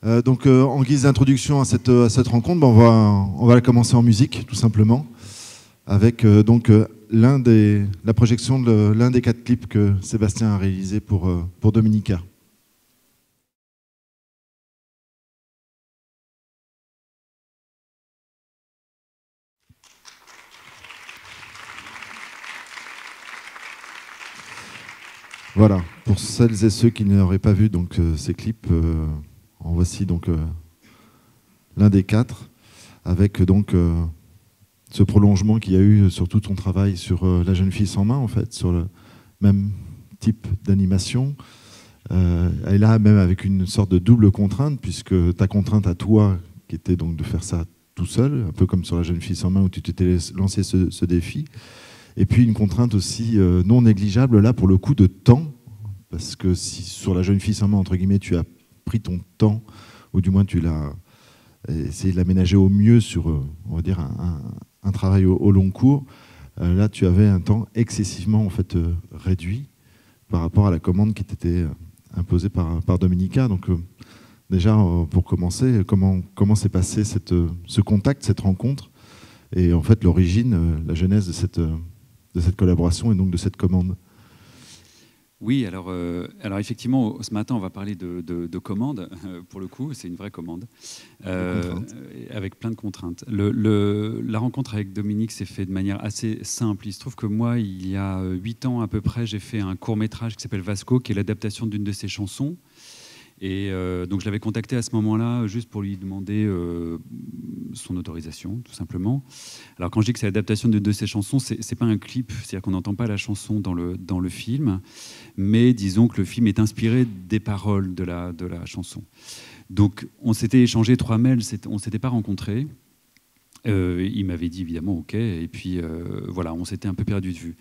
En guise d'introduction à cette rencontre, on va la commencer en musique, tout simplement, avec la projection de l'un des 4 clips que Sébastien a réalisé pour Dominica. Voilà, pour celles et ceux qui n'auraient pas vu ces clips, en voici l'un des 4, avec ce prolongement qu'il y a eu sur tout ton travail sur La jeune fille sans main, en fait, sur le même type d'animation. Et là, même avec une sorte de double contrainte, puisque ta contrainte à toi, qui était donc de faire ça tout seul, un peu comme sur La jeune fille sans main, où tu t'étais lancé ce défi. Et puis une contrainte aussi non négligeable, là, pour le coup, de temps, parce que si sur La jeune fille sans main, entre guillemets, tu as pris ton temps, ou du moins tu l'as essayé de l'aménager au mieux sur, on va dire, un travail au long cours, là, tu avais un temps excessivement, en fait, réduit par rapport à la commande qui t'était imposée par Dominica. Donc, déjà, pour commencer, comment s'est passé ce contact, cette rencontre, et en fait, l'origine, la genèse de cette collaboration et donc de cette commande? Oui, alors effectivement, ce matin, on va parler de commande. Pour le coup, c'est une vraie commande, avec plein de contraintes. La rencontre avec Dominique s'est faite de manière assez simple. Il se trouve que moi, il y a 8 ans à peu près, j'ai fait un court-métrage qui s'appelle Vasco, qui est l'adaptation d'une de ses chansons. Et donc je l'avais contacté à ce moment-là juste pour lui demander son autorisation, tout simplement. Alors quand je dis que c'est l'adaptation de ses chansons, c'est pas un clip, c'est-à-dire qu'on n'entend pas la chanson dans le film, mais disons que le film est inspiré des paroles de la chanson. Donc on s'était échangé 3 mails, on s'était pas rencontrés. Il m'avait dit évidemment OK, et puis voilà, on s'était un peu perdu de vue.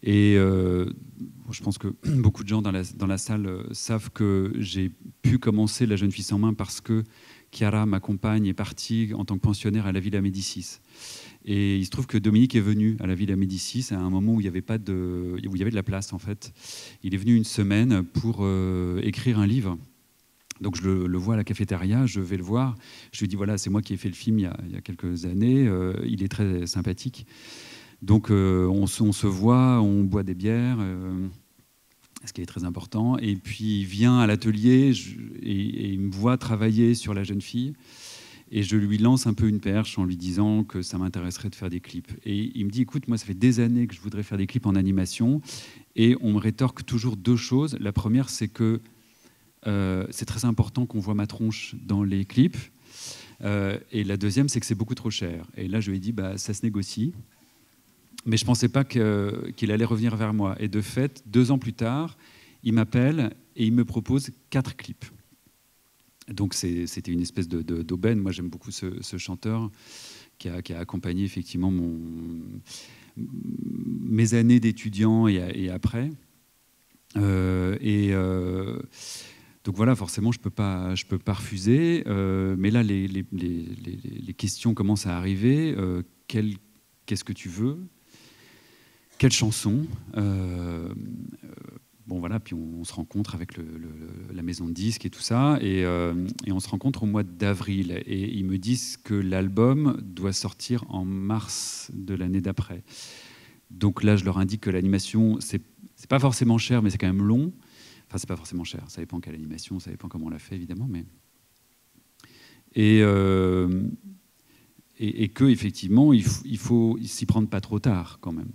Et je pense que beaucoup de gens dans la salle savent que j'ai pu commencer La jeune fille sans main parce que Chiara, ma compagne, est partie en tant que pensionnaire à la Villa Médicis. Et il se trouve que Dominique est venu à la Villa Médicis à un moment où il y avait de la place, en fait. Il est venu une semaine pour écrire un livre. Donc je le vois à la cafétéria, je vais le voir. Je lui dis, voilà, c'est moi qui ai fait le film il y a quelques années. Il est très sympathique. Donc on se voit, on boit des bières, ce qui est très important. Et puis il vient à l'atelier et il me voit travailler sur La jeune fille. Et je lui lance un peu une perche en lui disant que ça m'intéresserait de faire des clips. Et il me dit, écoute, moi ça fait des années que je voudrais faire des clips en animation. Et on me rétorque toujours 2 choses. La première, c'est que c'est très important qu'on voit ma tronche dans les clips. Et la deuxième, c'est que c'est beaucoup trop cher. Et là, je lui ai dit, bah, ça se négocie. Mais je ne pensais pas qu'il allait revenir vers moi. Et de fait, 2 ans plus tard, il m'appelle et il me propose 4 clips. Donc c'était une espèce d'aubaine. Moi, j'aime beaucoup ce chanteur qui a accompagné effectivement mes années d'étudiant et après. Donc voilà, forcément, je peux pas refuser. Mais là, les questions commencent à arriver. Qu'est-ce que tu veux? Quelle chanson? Bon voilà, puis on se rencontre avec la maison de disques et tout ça, et on se rencontre au mois d'avril. Et ils me disent que l'album doit sortir en mars de l'année d'après. Donc là, je leur indique que l'animation, c'est pas forcément cher, mais c'est quand même long. Enfin, c'est pas forcément cher, ça dépend quelle animation, ça dépend comment on l'a fait, évidemment. Mais... Et que, effectivement, il faut s'y prendre pas trop tard, quand même.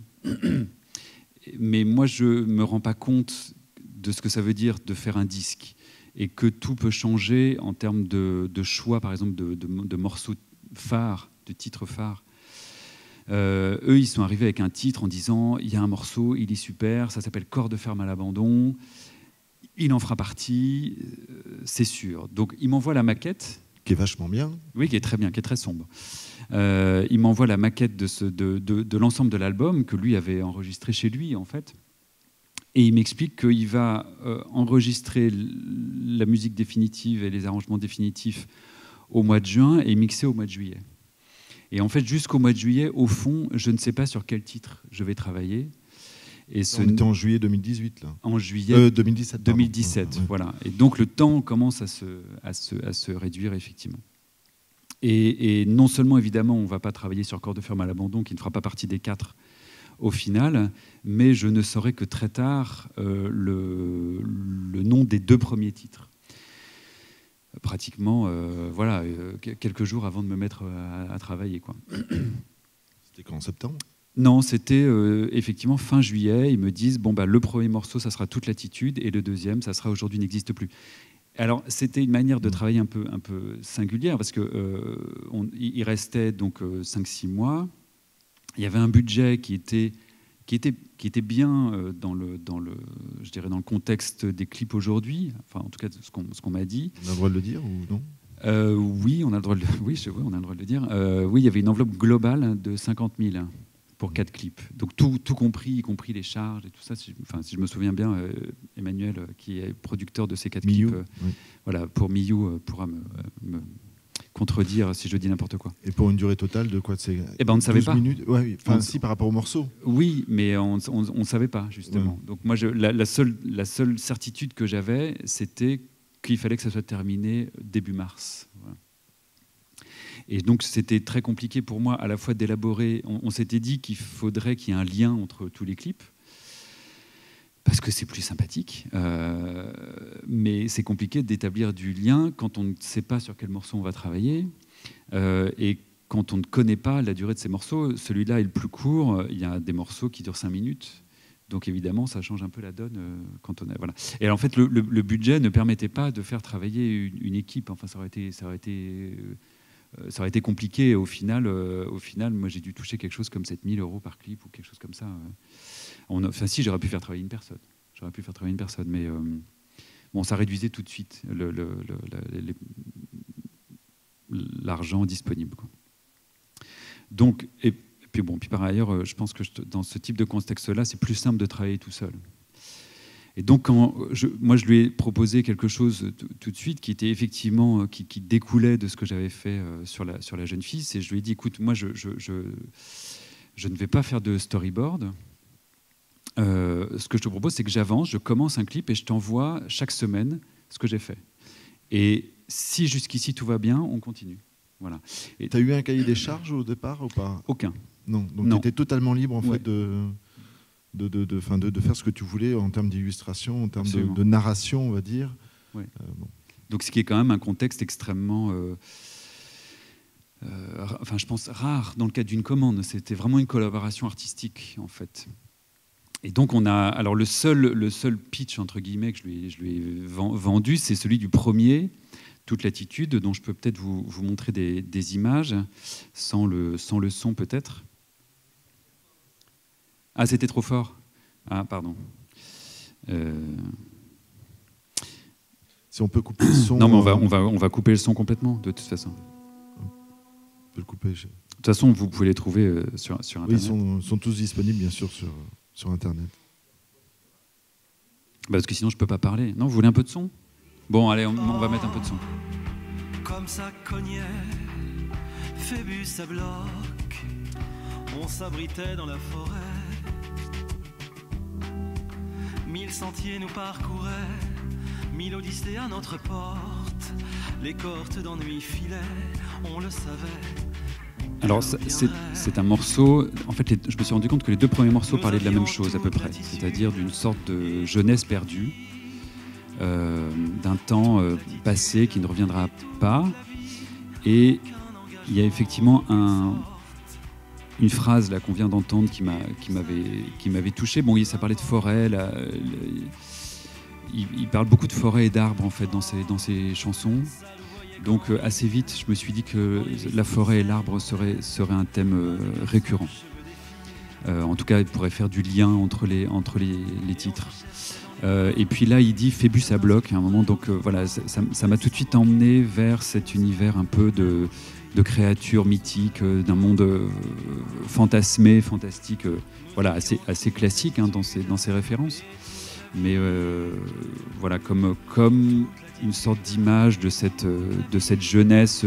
Mais moi, je ne me rends pas compte de ce que ça veut dire de faire un disque, et que tout peut changer en termes de choix, par exemple, de morceaux phares, de titres phares. Eux, ils sont arrivés avec un titre en disant « il y a un morceau, il est super, ça s'appelle Corps de ferme à l'abandon ». Il en fera partie, c'est sûr. Donc, il m'envoie la maquette. Qui est vachement bien. Oui, qui est très bien, qui est très sombre. Il m'envoie la maquette de l'ensemble de l'album que lui avait enregistré chez lui, en fait. Et il m'explique qu'il va enregistrer la musique définitive et les arrangements définitifs au mois de juin et mixer au mois de juillet. Et en fait, jusqu'au mois de juillet, au fond, je ne sais pas sur quel titre je vais travailler. Et on était en juillet 2018, là. En juillet 2017. 2017, voilà. Et donc le temps commence à se réduire, effectivement. Et non seulement, évidemment, on ne va pas travailler sur Corps de ferme à l'abandon, qui ne fera pas partie des 4 au final, mais je ne saurai que très tard le nom des 2 premiers titres. Pratiquement, quelques jours avant de me mettre à travailler, quoi. C'était quand, en septembre ? Non, c'était effectivement fin juillet. Ils me disent, le premier morceau, ça sera Toute latitude, et le deuxième, ça sera Aujourd'hui n'existe plus. Alors, c'était une manière de travailler un peu singulière, parce qu'il restait donc 5-6 mois. Il y avait un budget qui était bien dans le contexte des clips aujourd'hui, enfin en tout cas ce qu'on m'a dit. On a le droit de le dire ou non ? Oui, on a le droit de le dire. Oui, il y avait une enveloppe globale de 50 000 pour 4 clips. Donc tout compris, y compris les charges et tout ça. Si je me souviens bien, Emmanuel, qui est producteur de ces 4 clips, oui. Voilà, pour Miyu, pourra me contredire si je dis n'importe quoi. Et pour une durée totale de quoi ? On ne savait pas. Minutes. Ouais, enfin, si, par rapport au morceau. Oui, mais on ne savait pas, justement. Ouais. Donc moi, la seule certitude que j'avais, c'était qu'il fallait que ça soit terminé début mars. Voilà. Et donc c'était très compliqué pour moi à la fois d'élaborer. On s'était dit qu'il faudrait qu'il y ait un lien entre tous les clips, parce que c'est plus sympathique, mais c'est compliqué d'établir du lien quand on ne sait pas sur quel morceau on va travailler, et quand on ne connaît pas la durée de ces morceaux. Celui-là est le plus court, il y a des morceaux qui durent 5 minutes, donc évidemment ça change un peu la donne quand on a... Voilà. Et alors, en fait le budget ne permettait pas de faire travailler une équipe, enfin ça aurait été compliqué. Au final, moi j'ai dû toucher quelque chose comme 7 000 € par clip ou quelque chose comme ça. Si, j'aurais pu faire travailler une personne. Mais ça réduisait tout de suite l'argent disponible, quoi. Donc, et puis par ailleurs, je pense que dans ce type de contexte-là, c'est plus simple de travailler tout seul. Et donc, moi, je lui ai proposé quelque chose tout de suite qui était effectivement, qui découlait de ce que j'avais fait sur la jeune fille. C'est, je lui ai dit, écoute, moi, je ne vais pas faire de storyboard. Ce que je te propose, c'est que j'avance, je commence un clip et je t'envoie chaque semaine ce que j'ai fait. Et si jusqu'ici tout va bien, on continue. Voilà. Tu as eu un cahier des charges au départ ou pas ? Aucun. Non, donc tu étais totalement libre en fait de faire ce que tu voulais en termes d'illustration, en termes de narration, on va dire. Ouais. Donc ce qui est quand même un contexte extrêmement, je pense, rare dans le cadre d'une commande. C'était vraiment une collaboration artistique, en fait. Et donc alors le seul pitch entre guillemets que je lui ai vendu, c'est celui du premier, Toute latitude, dont je peux peut-être vous montrer des images sans le son peut-être. Ah, c'était trop fort. Ah, pardon. Si on peut couper le son. Non, mais on va couper le son complètement de toute façon. On peut le couper. De toute façon, vous pouvez les trouver sur Internet. Oui, ils sont tous disponibles bien sûr sur Internet. Parce que sinon je peux pas parler. Non, vous voulez un peu de son ? Bon, allez, on va mettre un peu de son. Comme ça cognait, Phébus à bloc, on s'abritait dans la forêt. 1000 sentiers nous parcouraient, 1000 odyssées à notre porte. Les cohortes d'ennui filaient, on le savait. Alors c'est un morceau, en fait je me suis rendu compte que les 2 premiers morceaux parlaient de la même chose à peu près, c'est-à-dire d'une sorte de jeunesse perdue, d'un temps passé qui ne reviendra pas. Et il y a effectivement une phrase là qu'on vient d'entendre qui m'avait touché. Bon, ça parlait de forêt, là, il parle beaucoup de forêt et d'arbres en fait dans ses chansons. Donc assez vite, je me suis dit que la forêt et l'arbre serait un thème récurrent. En tout cas, il pourrait faire du lien entre les titres. Et puis là, il dit Phébus à bloc à un moment. Donc voilà, ça m'a tout de suite emmené vers cet univers un peu de créatures mythiques, d'un monde fantasmé, fantastique, voilà, assez classique dans ses références. Mais voilà, comme une sorte d'image de cette jeunesse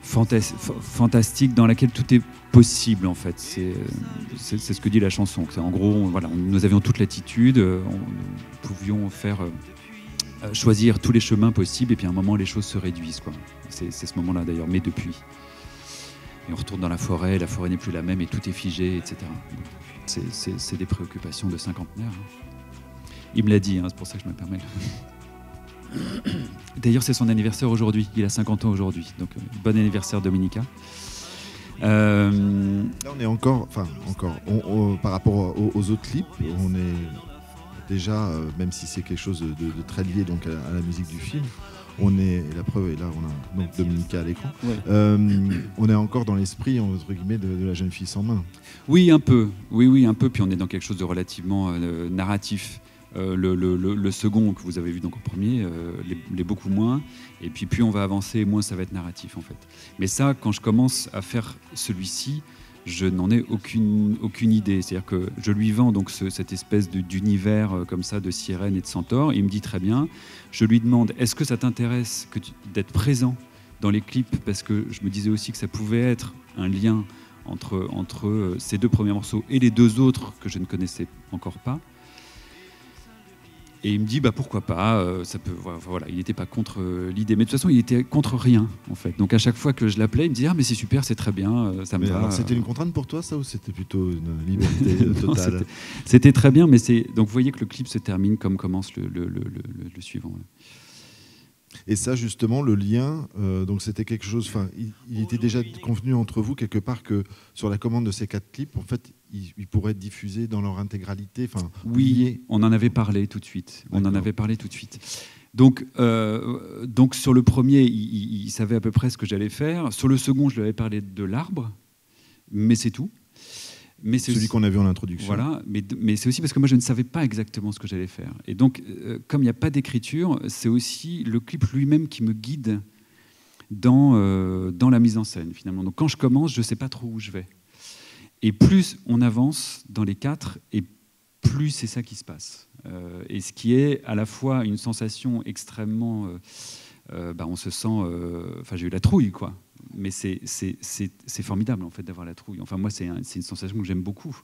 fantastique dans laquelle tout est possible en fait. C'est ce que dit la chanson. En gros, voilà, nous avions toute latitude, nous pouvions faire choisir tous les chemins possibles et puis à un moment les choses se réduisent, quoi. C'est ce moment-là d'ailleurs, mais depuis. Et on retourne dans la forêt n'est plus la même et tout est figé, etc. C'est des préoccupations de cinquantenaire. Il me l'a dit, c'est pour ça que je me permets. D'ailleurs, c'est son anniversaire aujourd'hui. Il a 50 ans aujourd'hui. Donc, bon anniversaire, Dominica. Là, on est encore, par rapport aux autres clips, on est déjà, même si c'est quelque chose de très lié donc à la musique du film, on est, la preuve, et là on a donc Dominica à l'écran, ouais. On est encore dans l'esprit, entre guillemets, de la jeune fille sans main. Oui, un peu. Oui, un peu. Puis on est dans quelque chose de relativement narratif. Le second que vous avez vu donc au premier, l'est beaucoup moins. Et puis plus on va avancer, moins ça va être narratif en fait. Mais ça, quand je commence à faire celui-ci, je n'en ai aucune idée. C'est-à-dire que je lui vends donc cette espèce d'univers comme ça de sirène et de centaure. Il me dit très bien. Je lui demande, est-ce que ça t'intéresse d'être présent dans les clips? Parce que je me disais aussi que ça pouvait être un lien entre ces deux premiers morceaux et les deux autres que je ne connaissais encore pas. Et il me dit pourquoi pas, ça peut, voilà, il n'était pas contre l'idée, mais de toute façon il était contre rien en fait. Donc à chaque fois que je l'appelais, il me disait mais c'est super, c'est très bien, ça me va. Alors, c'était une contrainte pour toi ça, ou c'était plutôt une liberté totale? C'était très bien, mais donc vous voyez que le clip se termine comme commence le suivant. Et ça justement, le lien, donc c'était quelque chose, il était déjà convenu entre vous quelque part que sur la commande de ces 4 clips, en fait, ils pourraient être diffusés dans leur intégralité. Oui, liés. On en avait parlé tout de suite. Donc sur le premier, il savait à peu près ce que j'allais faire. Sur le second, je lui avais parlé de l'arbre, mais c'est tout. Mais c'est celui aussi, qu'on a vu en introduction. Voilà, mais c'est aussi parce que moi je ne savais pas exactement ce que j'allais faire. Et donc, comme il n'y a pas d'écriture, c'est aussi le clip lui-même qui me guide dans la mise en scène finalement. Donc quand je commence, je ne sais pas trop où je vais. Et plus on avance dans les 4, et plus c'est ça qui se passe. Et ce qui est à la fois une sensation extrêmement... on se sent... j'ai eu la trouille, quoi. Mais c'est formidable, en fait, d'avoir la trouille. Enfin, moi, c'est une sensation que j'aime beaucoup.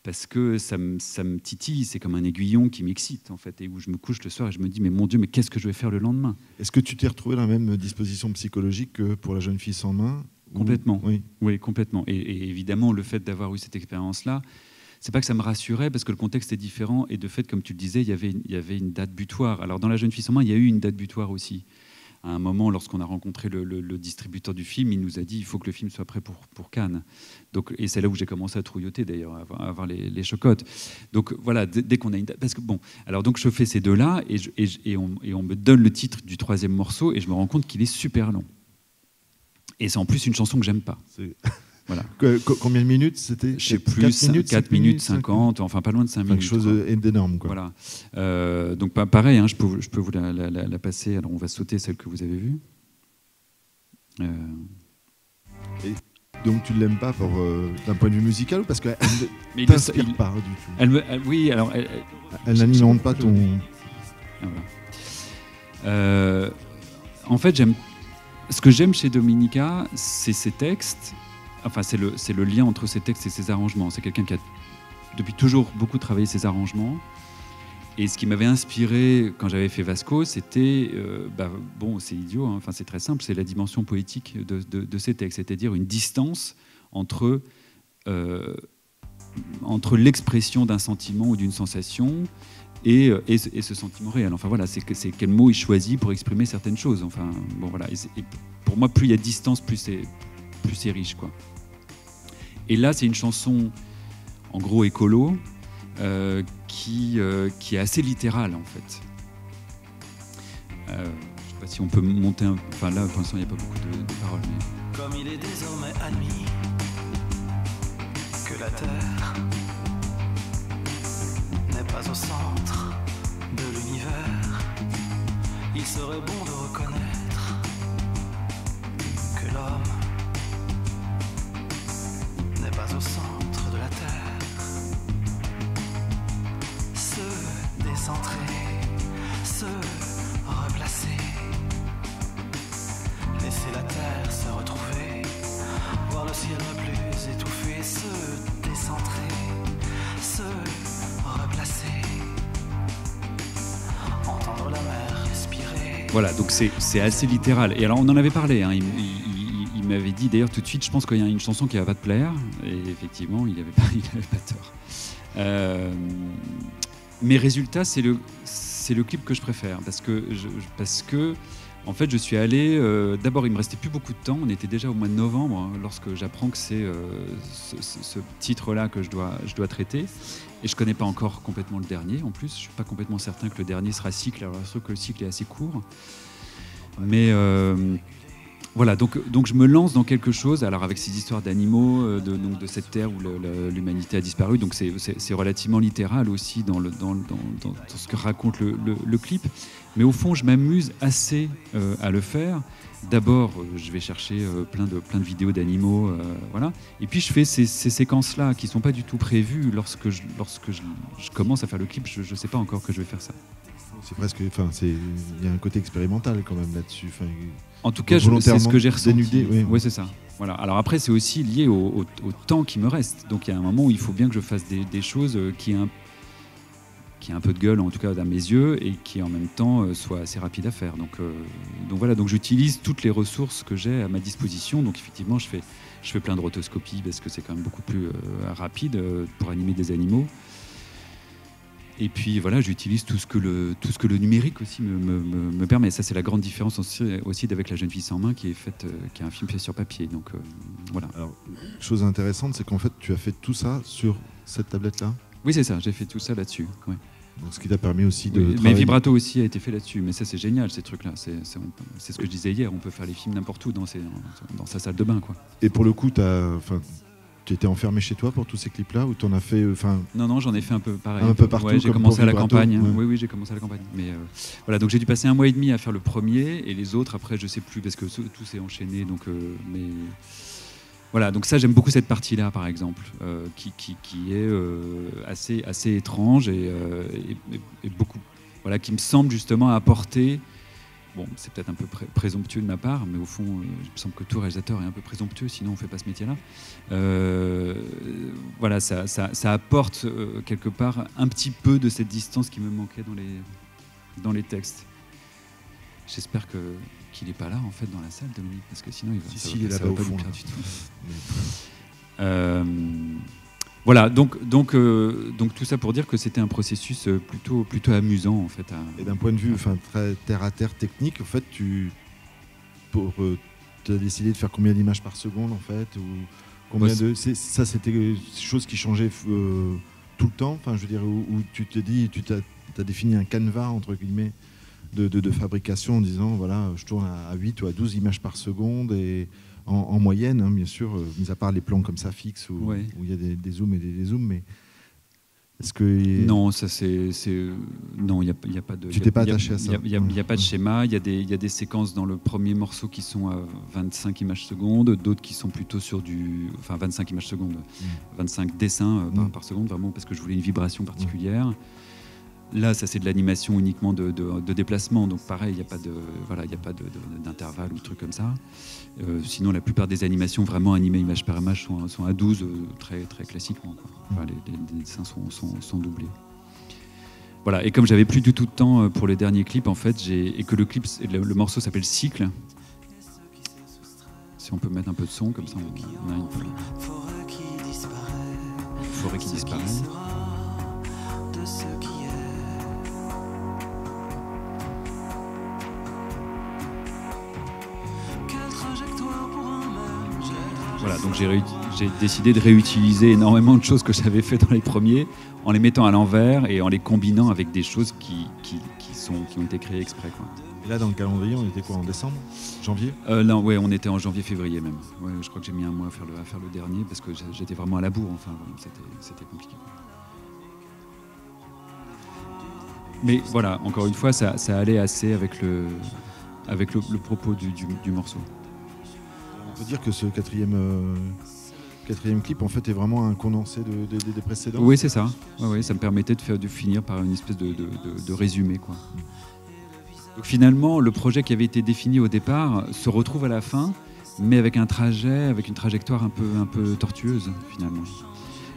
Parce que ça me titille, c'est comme un aiguillon qui m'excite, en fait. Et où je me couche le soir et je me dis, mais mon Dieu, mais qu'est-ce que je vais faire le lendemain? Est-ce que tu t'es retrouvé dans la même disposition psychologique que pour la jeune fille sans main? Complètement. Oui, complètement. Et évidemment, le fait d'avoir eu cette expérience-là, c'est pas que ça me rassurait, parce que le contexte est différent. Et de fait, comme tu le disais, il y avait une date butoir. Alors, dans La jeune fille sans main, il y a eu une date butoir aussi. À un moment, lorsqu'on a rencontré le distributeur du film, il nous a dit il faut que le film soit prêt pour Cannes. Donc, et c'est là où j'ai commencé à trouilloter, d'ailleurs, à avoir les chocottes. Donc voilà, dès qu'on a une date... Parce que bon, alors donc je fais ces deux-là, et on me donne le titre du 3e morceau, et je me rends compte qu'il est super long. Et c'est en plus une chanson que j'aime pas. Voilà. Combien de minutes c'était? Je sais plus, 4 minutes 50, enfin pas loin de 5 minutes. Quelque chose d'énorme, quoi. Voilà. Donc pareil, je peux vous la passer. Alors on va sauter celle que vous avez vue. Et donc tu ne l'aimes pas d'un point de vue musical, ou parce qu'elle ne t'inspire pas du tout? Oui, alors... Elle n'alimente pas ton... Voilà. En fait, ce que j'aime chez Dominica, c'est ses textes. Enfin, c'est le lien entre ses textes et ses arrangements. C'est quelqu'un qui a depuis toujours beaucoup travaillé ses arrangements. Et ce qui m'avait inspiré quand j'avais fait Vasco, c'était, c'est idiot, c'est très simple, c'est la dimension poétique de ces textes, c'est-à-dire une distance entre l'expression d'un sentiment ou d'une sensation et ce sentiment réel. Enfin voilà, c'est quel mot il choisit pour exprimer certaines choses. Enfin bon voilà. Et pour moi, plus il y a de distance, plus c'est riche, quoi. Et là, c'est une chanson en gros écolo qui est assez littérale en fait. Je ne sais pas si on peut monter enfin là pour l'instant il n'y a pas beaucoup de paroles. Mais... Comme il est désormais admis que la Terre n'est pas au centre de l'univers, il serait bon de reconnaître que l'homme n'est pas au centre de la Terre. Se décentrer, se replacer, laisser la Terre se retrouver Voilà, donc c'est assez littéral. Et alors on en avait parlé, hein, il m'avait dit d'ailleurs tout de suite, je pense qu'il y a une chanson qui va pas te plaire, et effectivement il avait pas tort. Mais résultat, c'est le clip que je préfère, parce que en fait je suis allé, d'abord il me restait plus beaucoup de temps, on était déjà au mois de novembre, hein, lorsque j'apprends que c'est ce titre-là que je dois traiter. Et je ne connais pas encore complètement le dernier. En plus, je ne suis pas complètement certain que le dernier sera cycle. Alors, je trouve que le cycle est assez court. Mais voilà, donc je me lance dans quelque chose. Alors, avec ces histoires d'animaux, de cette terre où l'humanité a disparu. Donc, c'est relativement littéral aussi dans ce que raconte le clip. Mais au fond, je m'amuse assez à le faire. D'abord, je vais chercher plein de vidéos d'animaux, voilà. Et puis je fais ces séquences-là qui ne sont pas du tout prévues lorsque je commence à faire le clip. Je ne sais pas encore que je vais faire ça. C'est presque, il y a un côté expérimental quand même là-dessus. En tout cas, c'est ce que j'ai ressenti. Oui, c'est ça. Voilà. Alors après, c'est aussi lié au temps qui me reste. Donc il y a un moment où il faut bien que je fasse des choses qui aient un peu de gueule, en tout cas à mes yeux, et qui en même temps soit assez rapide à faire. Donc voilà, donc j'utilise toutes les ressources que j'ai à ma disposition. Donc effectivement, je fais plein de rotoscopies parce que c'est quand même beaucoup plus rapide pour animer des animaux. Et puis voilà, j'utilise tout ce que le numérique aussi me permet. Ça, c'est la grande différence aussi d'avec La Jeune fille sans main, qui est un film fait sur papier. Donc voilà. Alors, chose intéressante, c'est qu'en fait, tu as fait tout ça sur cette tablette-là. Oui, c'est ça. J'ai fait tout ça là-dessus. Ouais. Donc, ce qui t'a permis aussi de. Mais Vibrato aussi a été fait là-dessus. Mais ça, c'est génial, ces trucs-là. C'est ce que je disais hier. On peut faire les films n'importe où dans sa salle de bain, quoi. Et pour le coup, tu étais enfermé chez toi pour tous ces clips-là, ou t'en as fait Non, j'en ai fait un peu pareil. Un peu partout. Ouais, j'ai commencé à la campagne. Ouais. Oui, j'ai commencé à la campagne. Mais voilà, donc j'ai dû passer 1 mois et demi à faire le premier, et les autres après, je sais plus parce que tout s'est enchaîné. Donc, mais voilà, donc ça, j'aime beaucoup cette partie-là, par exemple, qui est assez étrange et beaucoup, voilà, qui me semble justement apporter. Bon, c'est peut-être un peu présomptueux de ma part, mais au fond, il me semble que tout réalisateur est un peu présomptueux, sinon on ne fait pas ce métier-là. Voilà, ça apporte quelque part un petit peu de cette distance qui me manquait dans les textes. J'espère qu'il n'est pas là, en fait, dans la salle, Dominique, parce que sinon il est là-bas au fond. Du tout. Voilà, donc tout ça pour dire que c'était un processus plutôt amusant, en fait. Et d'un point de vue très terre-à-terre technique, en fait, tu as décidé de faire combien d'images par seconde, en fait, ou combien ça, c'était des choses qui changeaient tout le temps, je veux dire, où tu te dis, tu as défini un canevas, entre guillemets, de fabrication en disant, voilà, je tourne à 8 ou à 12 images par seconde, et en moyenne, hein, bien sûr, mis à part les plans comme ça fixes où il y a des zooms et des dézooms, mais est-ce que non, ça non, il y a pas de. Tu t'es pas attaché à ça. Il y a pas de schéma. Il y a des séquences dans le premier morceau qui sont à 25 images secondes, d'autres qui sont plutôt sur 25 images secondes, 25 dessins par seconde, vraiment parce que je voulais une vibration particulière. Là, ça c'est de l'animation uniquement de déplacement, donc pareil, il n'y a pas d'intervalle ou de trucs comme ça. Sinon, la plupart des animations vraiment animées image par image sont à 12, très, très classiquement, quoi. Les dessins sont doublés. Voilà, et comme j'avais plus du tout de temps pour les derniers clips, en fait, et que le morceau s'appelle Cycle, si on peut mettre un peu de son, comme ça on a une forêt qui disparaît. Voilà, donc j'ai décidé de réutiliser énormément de choses que j'avais fait dans les premiers, en les mettant à l'envers et en les combinant avec des choses qui ont été créées exprès, quoi. Et là, dans le calendrier, on était quoi, en décembre, janvier? Là, ouais, on était en janvier-février même. Ouais, je crois que j'ai mis 1 mois à faire le dernier parce que j'étais vraiment à la bourre. Enfin, c'était compliqué. Mais voilà, encore une fois, ça allait assez avec le propos du morceau. On peut dire que ce quatrième clip, en fait, est vraiment un condensé des précédents. Oui, c'est ça. Ouais, ça me permettait de finir par une espèce de résumé, quoi. Donc finalement, le projet qui avait été défini au départ se retrouve à la fin, mais avec une trajectoire un peu tortueuse, finalement.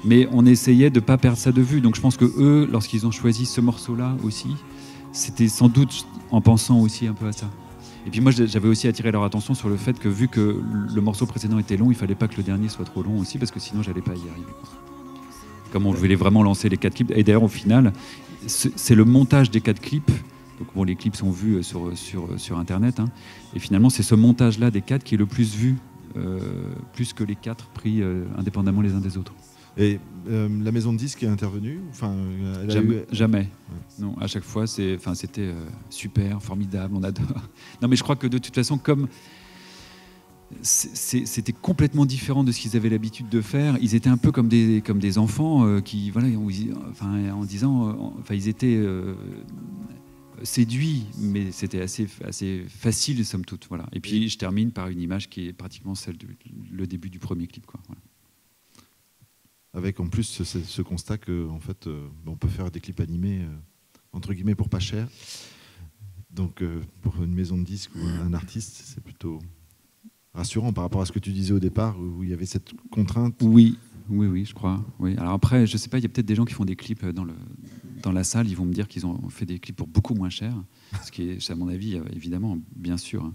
Mais on essayait de ne pas perdre ça de vue. Donc je pense que eux, lorsqu'ils ont choisi ce morceau-là aussi, c'était sans doute en pensant aussi un peu à ça. Et puis moi, j'avais aussi attiré leur attention sur le fait que vu que le morceau précédent était long, il fallait pas que le dernier soit trop long aussi, parce que sinon, j'allais pas y arriver. Comme on voulait vraiment lancer les 4 clips. Et d'ailleurs, au final, c'est le montage des 4 clips. Donc bon, les clips sont vus sur Internet. Hein, et finalement, c'est ce montage-là des 4 qui est le plus vu, plus que les 4 pris indépendamment les uns des autres. Et la maison de disques est intervenue, enfin, Jamais. Ouais. Non, à chaque fois, c'était super, formidable, on adore. Non, mais je crois que de toute façon, comme c'était complètement différent de ce qu'ils avaient l'habitude de faire, ils étaient un peu comme des enfants qui, voilà, en disant, ils étaient séduits, mais c'était assez facile, somme toute. Voilà. Et puis, je termine par une image qui est pratiquement celle le début du premier clip, quoi. Voilà. Avec en plus ce constat qu'en fait, on peut faire des clips animés, entre guillemets, pour pas cher. Donc, pour une maison de disques ou un artiste, c'est plutôt rassurant par rapport à ce que tu disais au départ, où il y avait cette contrainte. Oui, je crois. Oui. Alors après, je sais pas, il y a peut-être des gens qui font des clips dans la salle, ils vont me dire qu'ils ont fait des clips pour beaucoup moins cher, ce qui est, à mon avis, évidemment, bien sûr.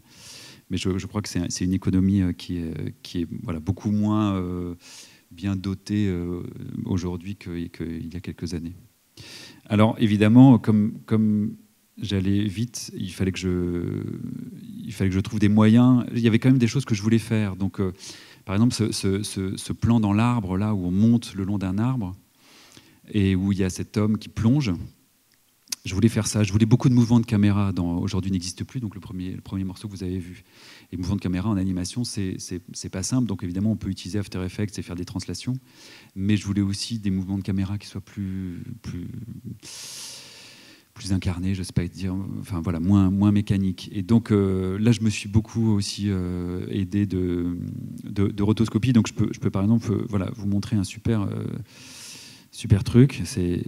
Mais je crois que c'est une économie qui est voilà, beaucoup moins bien dotée aujourd'hui qu'il y a quelques années. Alors évidemment, comme j'allais vite, il fallait que je trouve des moyens. Il y avait quand même des choses que je voulais faire. Donc, par exemple, ce plan dans l'arbre, là où on monte le long d'un arbre, et où il y a cet homme qui plonge, je voulais faire ça. Je voulais beaucoup de mouvements de caméra. Aujourd'hui n'existe plus, donc le premier morceau que vous avez vu. Et mouvements de caméra en animation, c'est pas simple. Donc évidemment, on peut utiliser After Effects et faire des translations. Mais je voulais aussi des mouvements de caméra qui soient plus incarnés, je sais pas dire, enfin voilà, moins mécaniques. Et donc là, je me suis beaucoup aussi aidé de rotoscopie. Donc je peux par exemple voilà, vous montrer un super truc.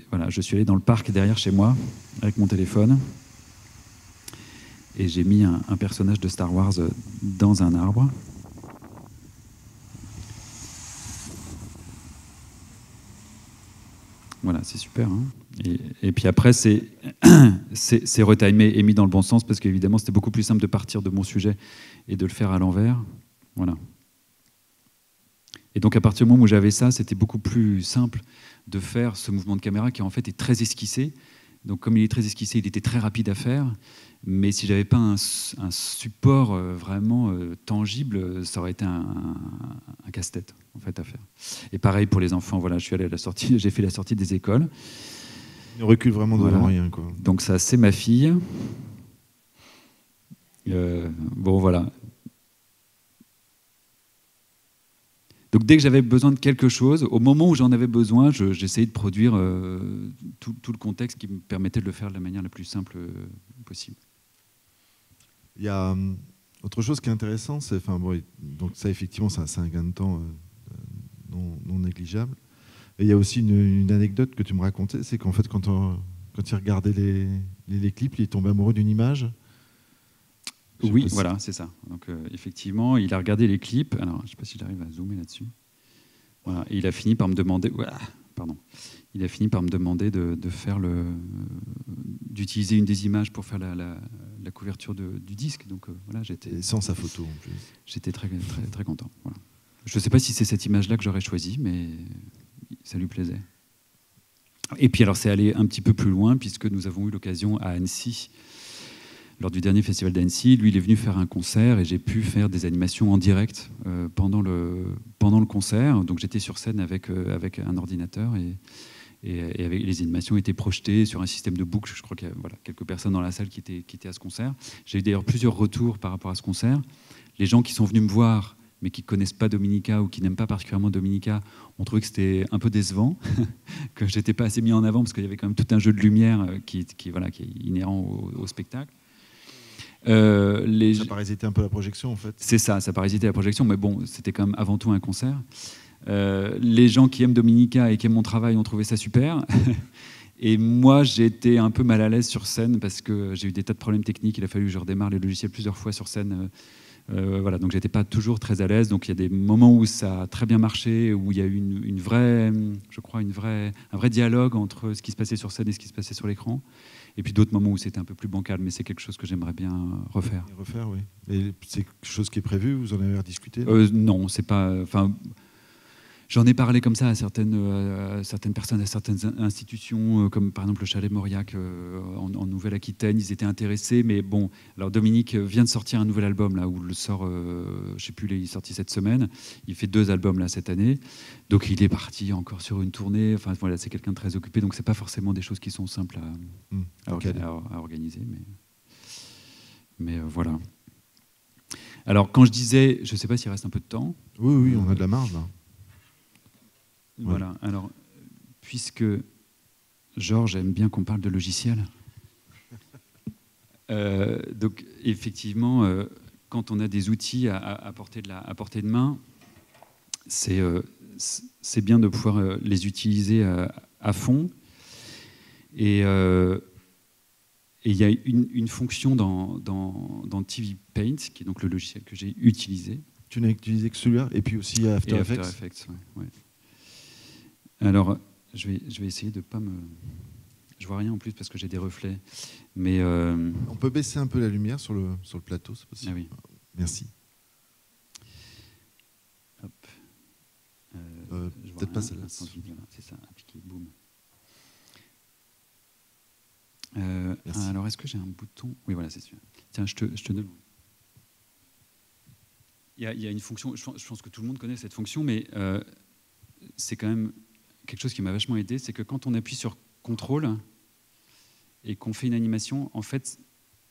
Voilà, je suis allé dans le parc derrière chez moi avec mon téléphone et j'ai mis un personnage de Star Wars dans un arbre. Voilà, c'est super. Hein, et puis après, c'est retimé et mis dans le bon sens parce qu'évidemment, c'était beaucoup plus simple de partir de mon sujet et de le faire à l'envers. Voilà. Et donc, à partir du moment où j'avais ça, c'était beaucoup plus simple de faire ce mouvement de caméra qui, en fait, est très esquissé. Donc, comme il est très esquissé, il était très rapide à faire. Mais si je n'avais pas un support vraiment tangible, ça aurait été un casse-tête, en fait, à faire. Et pareil pour les enfants. Voilà, je suis allé à la sortie, j'ai fait la sortie des écoles. Il recule vraiment devant rien, quoi. Donc, ça, c'est ma fille. Bon, voilà. Donc dès que j'avais besoin de quelque chose, au moment où j'en avais besoin, j'essayais de produire tout le contexte qui me permettait de le faire de la manière la plus simple possible. Il y a autre chose qui est intéressant, donc ça effectivement, c'est un gain de temps non négligeable. Et il y a aussi une anecdote que tu me racontais, c'est qu'en fait quand il regardait les clips, il est tombé amoureux d'une image. Oui, voilà, c'est ça. Donc effectivement, il a regardé les clips. Alors, je ne sais pas si j'arrive à zoomer là-dessus. Voilà, et il a fini par me demander. Il a fini par me demander de faire d'utiliser une des images pour faire la couverture du disque. Donc voilà, et sans sa photo en plus. J'étais très très très content. Voilà. Je ne sais pas si c'est cette image-là que j'aurais choisie, mais ça lui plaisait. Et puis alors, c'est allé un petit peu plus loin puisque nous avons eu l'occasion à Annecy. Lors du dernier festival d'Annecy, lui, il est venu faire un concert et j'ai pu faire des animations en direct pendant le concert. Donc j'étais sur scène avec un ordinateur et avec, les animations étaient projetées sur un système de boucle. Je crois qu'il y a quelques personnes dans la salle qui étaient à ce concert. J'ai eu d'ailleurs plusieurs retours par rapport à ce concert. Les gens qui sont venus me voir, mais qui ne connaissent pas Dominica ou qui n'aiment pas particulièrement Dominica, ont trouvé que c'était un peu décevant, que je n'étais pas assez mis en avant parce qu'il y avait quand même tout un jeu de lumière qui est inhérent au spectacle. Ça parasitait un peu la projection en fait. C'est ça parasitait la projection, mais bon, c'était quand même avant tout un concert. Les gens qui aiment Dominica et qui aiment mon travail ont trouvé ça super. Et moi, j'ai été un peu mal à l'aise sur scène parce que j'ai eu des tas de problèmes techniques. Il a fallu que je redémarre les logiciels plusieurs fois sur scène Voilà, donc j'étais pas toujours très à l'aise. Donc il y a des moments où ça a très bien marché, où il y a eu une vraie, je crois, un vrai dialogue entre ce qui se passait sur scène et ce qui se passait sur l'écran. Et puis d'autres moments où c'était un peu plus bancal, mais c'est quelque chose que j'aimerais bien refaire. Et refaire, oui. Et c'est quelque chose qui est prévu, vous en avez rediscuté? Non, c'est pas. Enfin, j'en ai parlé comme ça à certaines personnes, à certaines institutions, comme par exemple le Chalet Mauriac en Nouvelle-Aquitaine. Ils étaient intéressés, mais bon. Alors Dominique vient de sortir un nouvel album là, où le sort, je sais plus, il est sorti cette semaine. Il fait 2 albums là cette année, donc il est parti encore sur une tournée. Enfin voilà, c'est quelqu'un de très occupé, donc c'est pas forcément des choses qui sont simples à organiser, mais voilà. Alors quand je disais, je sais pas s'il reste un peu de temps. Oui, on a de la marge là. Voilà, alors, puisque Georges aime bien qu'on parle de logiciels, donc effectivement, quand on a des outils à portée de main, c'est bien de pouvoir les utiliser à fond. Et il y a une fonction dans TV Paint, qui est donc le logiciel que j'ai utilisé. Tu n'as utilisé que celui-là, et puis aussi After Effects. After Effects, ouais. Alors, je vais essayer de pas me... Je vois rien en plus parce que j'ai des reflets. Mais on peut baisser un peu la lumière sur le plateau, c'est possible. Ah oui. Merci. Hop. Peut-être pas celle-là. Voilà, c'est ça, appliquer, boum. Alors, est-ce que j'ai un bouton? Oui, voilà, c'est celui-là. Tiens, je te demande. Il y a une fonction, je pense que tout le monde connaît cette fonction, mais c'est quand même quelque chose qui m'a vachement aidé, c'est que quand on appuie sur CTRL et qu'on fait une animation, en fait,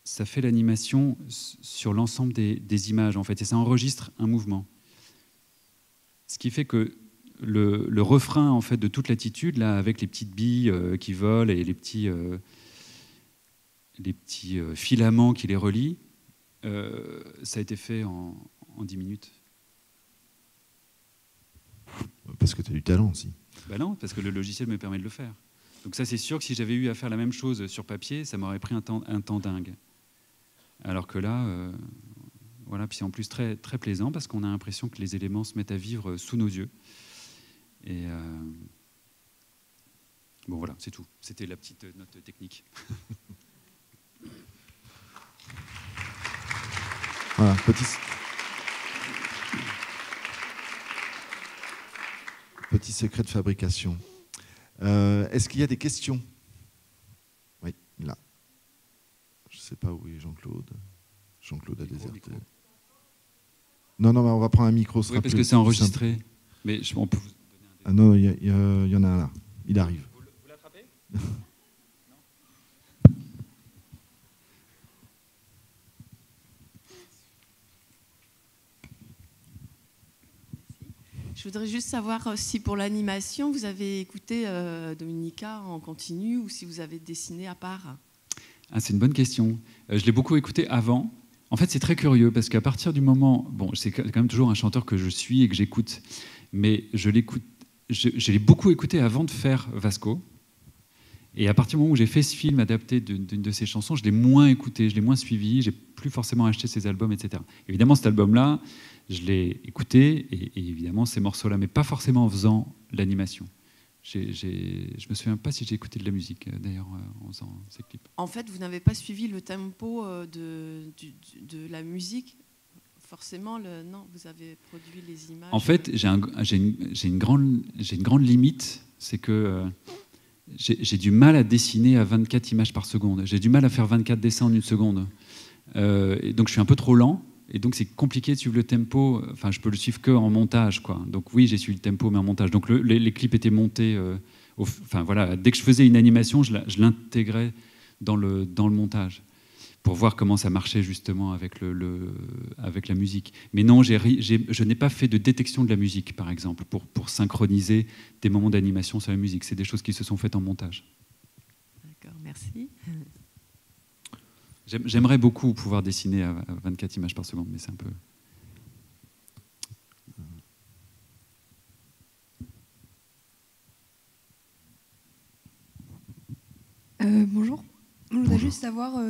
ça fait l'animation sur l'ensemble des images, en fait, et ça enregistre un mouvement. Ce qui fait que le refrain, en fait, de toute l'attitude, là, avec les petites billes qui volent et les petits filaments qui les relient, ça a été fait en 10 minutes. Parce que tu as du talent aussi. Ben non, parce que le logiciel me permet de le faire. Donc ça, c'est sûr que si j'avais eu à faire la même chose sur papier, ça m'aurait pris un temps dingue. Alors que là, voilà, puis c'est en plus très, très plaisant parce qu'on a l'impression que les éléments se mettent à vivre sous nos yeux. Et bon, voilà, c'est tout. C'était la petite note technique. Voilà, petit secret de fabrication. Est-ce qu'il y a des questions? Oui, là. Je ne sais pas où est Jean-Claude. Jean-Claude a déserté. Non, mais on va prendre un micro. Oui, parce que c'est enregistré. Mais on peut vous donner un... Ah non, il y en a un là. Il arrive. Vous l'attrapez? Je voudrais juste savoir si pour l'animation, vous avez écouté Dominica en continu ou si vous avez dessiné à part. Ah, c'est une bonne question. Je l'ai beaucoup écouté avant. En fait, c'est très curieux parce qu'à partir du moment... Bon, c'est quand même toujours un chanteur que je suis et que j'écoute. Mais je l'ai beaucoup écouté avant de faire Vasco. Et à partir du moment où j'ai fait ce film adapté d'une de ses chansons, je l'ai moins écouté, je l'ai moins suivi, j'ai plus forcément acheté ses albums, etc. Évidemment, cet album-là, je l'ai écouté, et évidemment, ces morceaux-là, mais pas forcément en faisant l'animation. Je me souviens pas si j'ai écouté de la musique, d'ailleurs, en faisant ces clips. En fait, vous n'avez pas suivi le tempo de la musique. Forcément, non, vous avez produit les images. En fait, j'ai une grande limite, c'est que j'ai du mal à dessiner à 24 images par seconde. J'ai du mal à faire 24 dessins en une seconde. Et donc, je suis un peu trop lent. Et donc, c'est compliqué de suivre le tempo. Enfin, je peux le suivre qu'en montage, quoi. Donc, oui, j'ai suivi le tempo, mais en montage. Donc, les clips étaient montés. Enfin, voilà, dès que je faisais une animation, je l'intégrais dans le montage pour voir comment ça marchait justement avec la musique. Mais non, je n'ai pas fait de détection de la musique, par exemple, pour synchroniser des moments d'animation sur la musique. C'est des choses qui se sont faites en montage. D'accord, merci. J'aimerais beaucoup pouvoir dessiner à 24 images par seconde, mais c'est un peu... Bonjour. Je voudrais juste savoir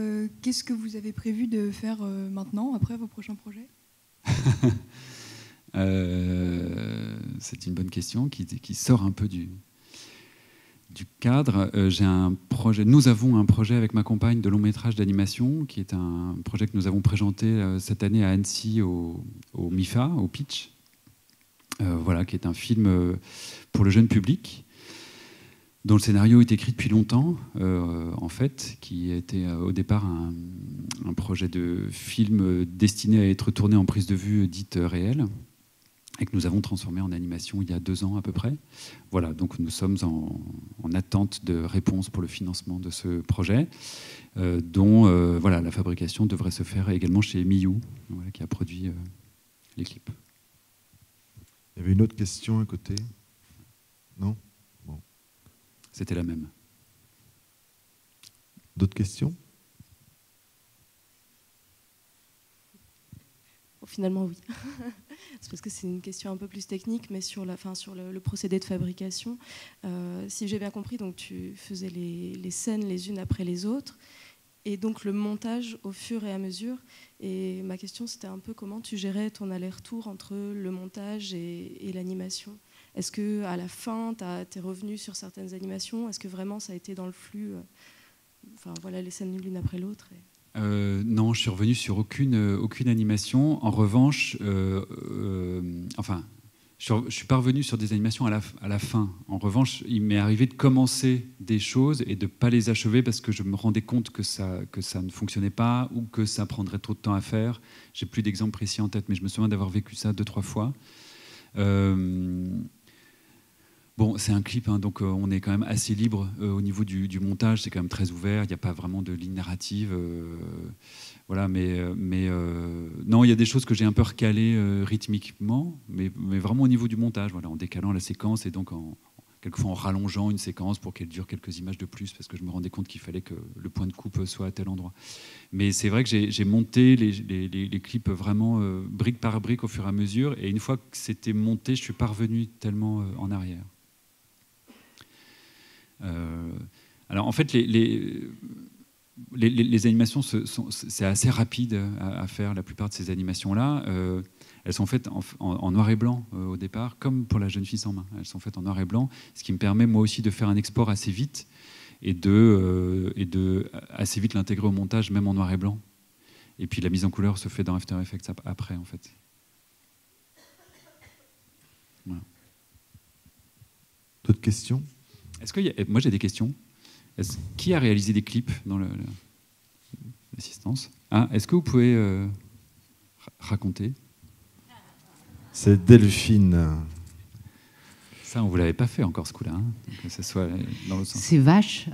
qu'est-ce que vous avez prévu de faire maintenant, après vos prochains projets? C'est une bonne question qui sort un peu du cadre. Nous avons un projet avec ma compagne de long métrage d'animation, qui est un projet que nous avons présenté cette année à Annecy au MIFA, au Pitch, voilà, qui est un film pour le jeune public, dont le scénario est écrit depuis longtemps, en fait, qui était au départ un projet de film destiné à être tourné en prise de vue dite réelle, et que nous avons transformé en animation il y a 2 ans à peu près. Voilà, donc nous sommes en attente de réponse pour le financement de ce projet, dont voilà, la fabrication devrait se faire également chez Miyu, voilà, qui a produit les clips. Il y avait une autre question à côté? Non? Bon. C'était la même. D'autres questions? Finalement, oui. C'est parce que c'est une question un peu plus technique, mais sur le procédé de fabrication. Si j'ai bien compris, donc tu faisais les scènes les unes après les autres, et donc le montage au fur et à mesure. Et ma question, c'était un peu comment tu gérais ton aller-retour entre le montage et l'animation. Est-ce qu'à la fin, tu es revenu sur certaines animations? Est-ce que vraiment ça a été dans le flux, voilà, les scènes l'une après l'autre Non, je suis revenu sur aucune animation. En revanche, je suis pas revenu sur des animations à la fin. En revanche, il m'est arrivé de commencer des choses et de ne pas les achever parce que je me rendais compte que ça ne fonctionnait pas ou que ça prendrait trop de temps à faire. J'ai plus d'exemples précis en tête, mais je me souviens d'avoir vécu ça 2-3 fois. Bon, c'est un clip, hein, donc on est quand même assez libre au niveau du montage. C'est quand même très ouvert. Il n'y a pas vraiment de ligne narrative. Voilà, mais non, il y a des choses que j'ai un peu recalées rythmiquement, mais vraiment au niveau du montage, voilà, en décalant la séquence et donc quelquefois en rallongeant une séquence pour qu'elle dure quelques images de plus, parce que je me rendais compte qu'il fallait que le point de coupe soit à tel endroit. Mais c'est vrai que j'ai monté les clips vraiment brique par brique au fur et à mesure, et une fois que c'était monté, je suis pas revenu tellement en arrière. Alors en fait, les animations, c'est assez rapide à faire, la plupart de ces animations-là. Elles sont faites en noir et blanc au départ, comme pour La jeune fille sans main. Elles sont faites en noir et blanc, ce qui me permet moi aussi de faire un export assez vite et de assez vite l'intégrer au montage, même en noir et blanc. Et puis la mise en couleur se fait dans After Effects après, en fait. Voilà. D'autres questions? Moi j'ai des questions. Qui a réalisé des clips dans l'assistance? Est-ce que vous pouvez raconter? C'est Delphine. Ça, on ne vous l'avait pas fait encore ce coup-là, hein, que ce soit dans l'autre sens. C'est vache.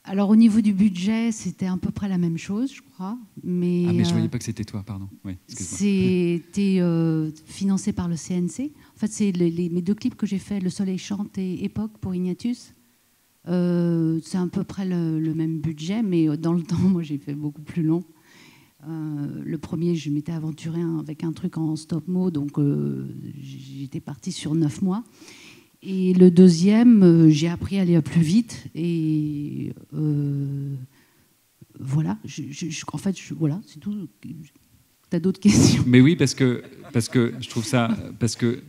Alors au niveau du budget, c'était à peu près la même chose, je crois. Mais je ne voyais pas que c'était toi, pardon. Oui, c'était financé par le CNC. En fait, c'est mes 2 clips que j'ai faits, Le Soleil chante et Époque pour Ignatius. C'est à peu près le même budget, mais dans le temps, moi, j'ai fait beaucoup plus long. Le premier, je m'étais aventurée avec un truc en stop-mo, donc j'étais partie sur 9 mois. Et le deuxième, j'ai appris à aller plus vite. Et voilà. En fait, voilà, c'est tout. T'as d'autres questions? Mais oui, parce que je trouve ça... Parce que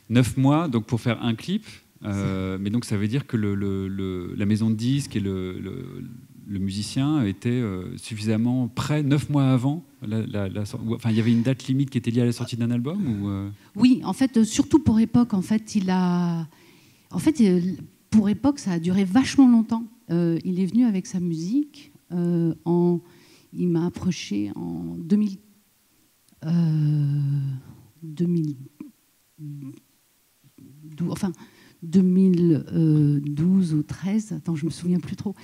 9 mois, donc pour faire un clip, mais donc ça veut dire que la maison de disques et le musicien étaient suffisamment prêts 9 mois avant enfin, il y avait une date limite qui était liée à la sortie d'un album ou Oui, en fait, surtout pour Époque, en fait, pour Époque, ça a duré vachement longtemps. Il est venu avec sa musique. Il m'a approché en 2012 ou 13, attends, je me souviens plus trop.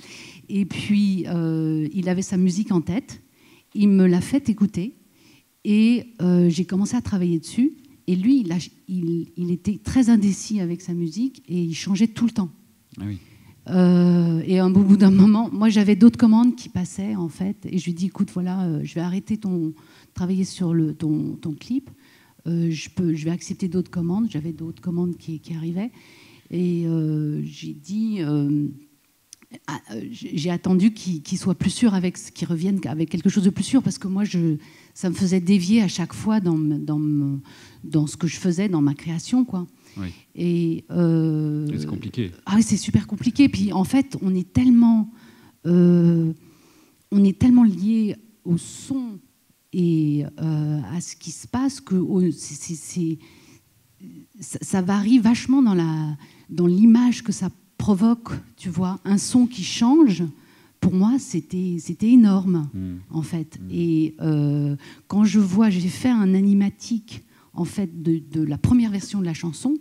Et puis, il avait sa musique en tête. Il me l'a fait écouter et j'ai commencé à travailler dessus. Et lui, il était très indécis avec sa musique et il changeait tout le temps. Ah oui. Et au bout d'un moment, moi j'avais d'autres commandes qui passaient en fait, et je lui dis écoute voilà, je vais arrêter travailler sur ton clip, je vais accepter d'autres commandes. J'avais d'autres commandes qui arrivaient, et j'ai dit j'ai attendu qu'il soit plus sûr, qu'il revienne avec quelque chose de plus sûr, parce que moi, ça me faisait dévier à chaque fois dans ce que je faisais, dans ma création, quoi. Oui. Et c'est compliqué. Ah oui, c'est super compliqué. Puis en fait, on est tellement lié au son et à ce qui se passe que ça varie vachement dans l'image que ça provoque, tu vois. Un son qui change, pour moi, c'était énorme, en fait. Et quand j'ai fait un animatique, en fait, de la première version de la chanson,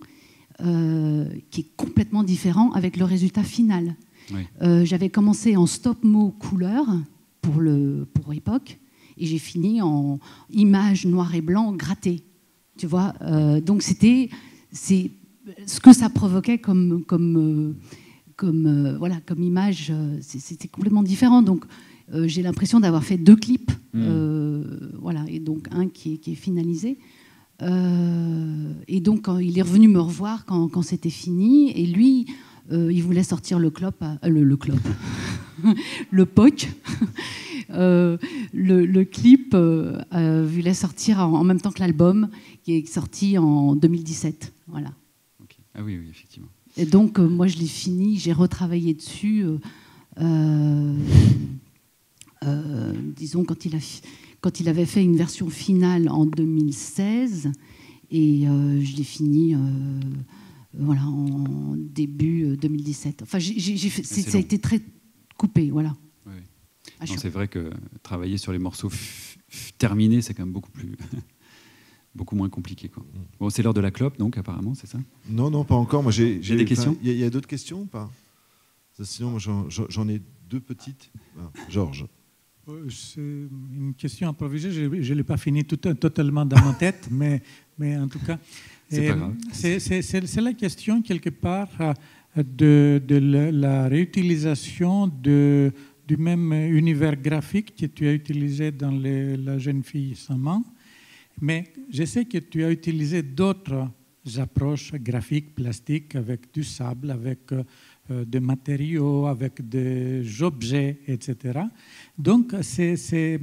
qui est complètement différent avec le résultat final. Oui. J'avais commencé en stop-mo couleur pour époque, et j'ai fini en image noir et blanc grattée. Tu vois, donc c'est ce que ça provoquait comme image, c'était complètement différent. Donc j'ai l'impression d'avoir fait 2 clips, voilà, et donc un qui est finalisé. Et donc quand il est revenu me revoir quand c'était fini, et lui, il voulait sortir le POC. Le clip voulait sortir en même temps que l'album, qui est sorti en 2017. Voilà. Okay. Ah oui, effectivement. Et donc, moi, je l'ai fini, j'ai retravaillé dessus, disons, quand il avait fait une version finale en 2016, et je l'ai fini voilà, en début 2017. Enfin, ça a été très coupé, voilà. Oui. Non, c'est vrai que travailler sur les morceaux terminés, c'est quand même beaucoup moins compliqué, quoi. Bon, c'est l'heure de la clope, donc, apparemment, c'est ça? Non, pas encore. Moi, j'ai des questions. Il y a d'autres questions ou pas? Sinon, moi, j'en ai 2 petites. Georges. C'est une question improvisée. Je ne l'ai pas fini totalement dans ma tête, mais en tout cas, c'est pas grave. C'est la question, quelque part, de la réutilisation du même univers graphique que tu as utilisé dans La jeune fille sans main. Mais je sais que tu as utilisé d'autres approches graphiques, plastiques, avec du sable, avec des matériaux, avec des objets, etc. Donc, c'est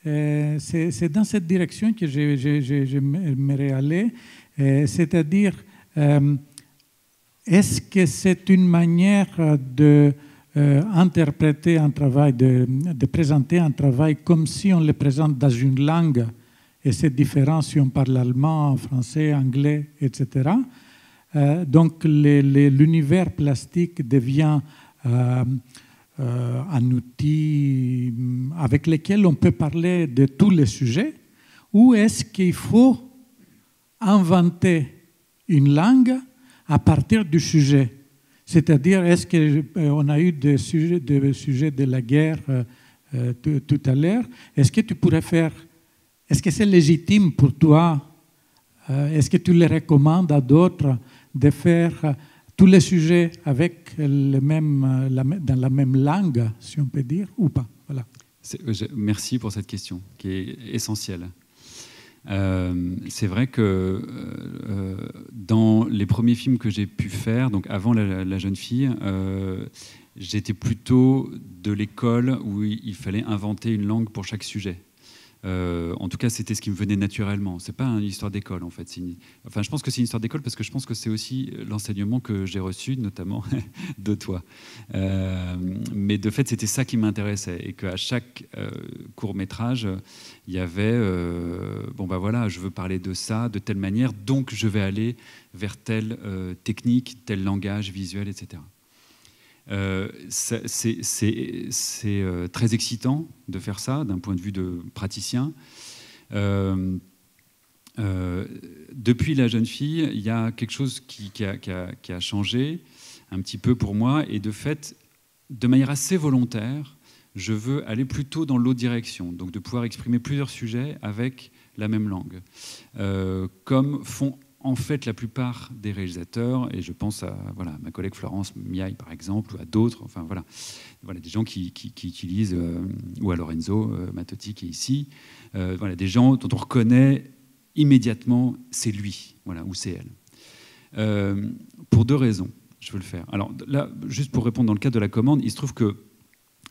dans cette direction que j'aimerais aller. C'est-à-dire, est-ce que c'est une manière d'interpréter un travail, de présenter un travail comme si on le présente dans une langue, et c'est différent si on parle allemand, français, anglais, etc. Donc l'univers plastique devient un outil avec lequel on peut parler de tous les sujets, ou est-ce qu'il faut inventer une langue à partir du sujet? C'est-à-dire, est-ce qu'on a eu des sujets de la guerre tout à l'heure? Est-ce que tu pourrais faire... Est-ce que c'est légitime pour toi? Est-ce que tu le recommandes à d'autres de faire tous les sujets avec dans la même langue, si on peut dire, ou pas? Voilà. Merci pour cette question, qui est essentielle. C'est vrai que dans les premiers films que j'ai pu faire, donc avant la jeune fille, j'étais plutôt de l'école où il fallait inventer une langue pour chaque sujet. En tout cas, c'était ce qui me venait naturellement. C'est pas une histoire d'école, en fait. Enfin, je pense que c'est une histoire d'école parce que je pense que c'est aussi l'enseignement que j'ai reçu, notamment de toi. Mais de fait, c'était ça qui m'intéressait, et qu'à chaque court-métrage, il y avait bon, bah voilà, je veux parler de ça de telle manière, donc je vais aller vers telle technique, tel langage visuel, etc. C'est très excitant de faire ça d'un point de vue de praticien. Depuis La jeune fille, il y a quelque chose qui a changé un petit peu pour moi, et de fait, de manière assez volontaire, je veux aller plutôt dans l'autre direction, donc de pouvoir exprimer plusieurs sujets avec la même langue, comme font en fait la plupart des réalisateurs, et je pense à ma collègue Florence Miaille par exemple, ou à d'autres, enfin voilà des gens qui utilisent, ou à Lorenzo Mattotti qui est ici, des gens dont on reconnaît immédiatement c'est lui, ou c'est elle. Pour 2 raisons. je veux le faire. Alors là, juste pour répondre dans le cadre de la commande, il se trouve que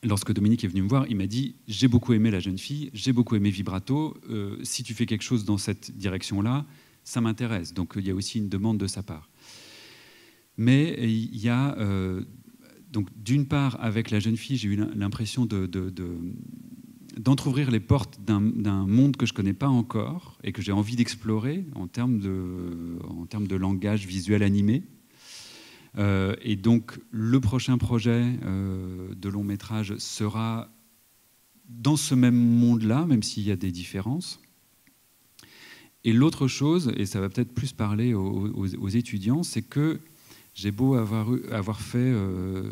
lorsque Dominique est venu me voir, il m'a dit « J'ai beaucoup aimé La Jeune Fille, j'ai beaucoup aimé Vibrato, si tu fais quelque chose dans cette direction-là, ça m'intéresse. » Donc il y a aussi une demande de sa part. Mais il y a... donc d'une part, avec La Jeune Fille, j'ai eu l'impression d'entrouvrir les portes d'un monde que je ne connais pas encore et que j'ai envie d'explorer en termes de langage visuel animé. Et donc, le prochain projet de long métrage sera dans ce même monde-là, même s'il y a des différences. Et l'autre chose, et ça va peut-être plus parler aux étudiants, c'est que j'ai beau avoir fait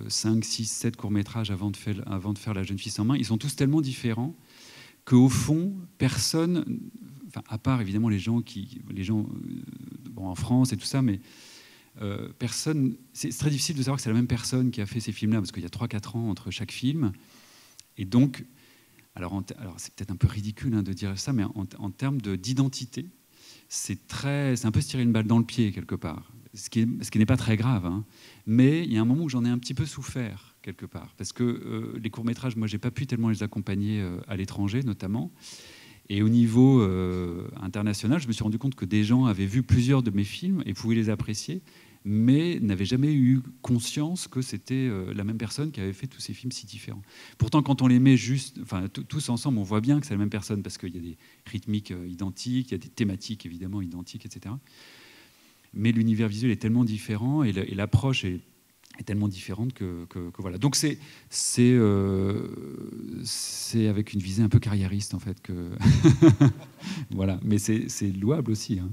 5, 6, 7 courts-métrages avant de faire La Jeune Fille sans main, ils sont tous tellement différents qu'au fond, personne, enfin, à part évidemment les gens bon, en France et tout ça, mais personne, c'est très difficile de savoir que c'est la même personne qui a fait ces films-là, parce qu'il y a 3-4 ans entre chaque film. Et donc, alors c'est peut-être un peu ridicule de dire ça, mais en termes d'identité, c'est un peu se tirer une balle dans le pied quelque part. Ce qui n'est pas très grave, hein. Mais il y a un moment où j'en ai un petit peu souffert quelque part, parce que les courts-métrages, moi, j'ai pas pu tellement les accompagner à l'étranger, notamment. Et au niveau international, je me suis rendu compte que des gens avaient vu plusieurs de mes films et pouvaient les apprécier, mais n'avaient jamais eu conscience que c'était la même personne qui avait fait tous ces films si différents. Pourtant, quand on les met tous ensemble, on voit bien que c'est la même personne, parce qu'il y a des rythmiques identiques, il y a des thématiques évidemment identiques, etc. Mais l'univers visuel est tellement différent et l'approche est tellement différente que voilà. Donc c'est avec une visée un peu carriériste en fait que voilà. Mais c'est louable aussi, hein.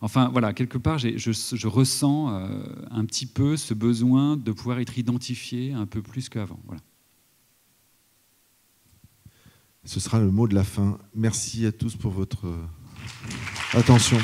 Enfin voilà, quelque part je ressens un petit peu ce besoin de pouvoir être identifié un peu plus qu'avant. Voilà. Ce sera le mot de la fin. Merci à tous pour votre attention.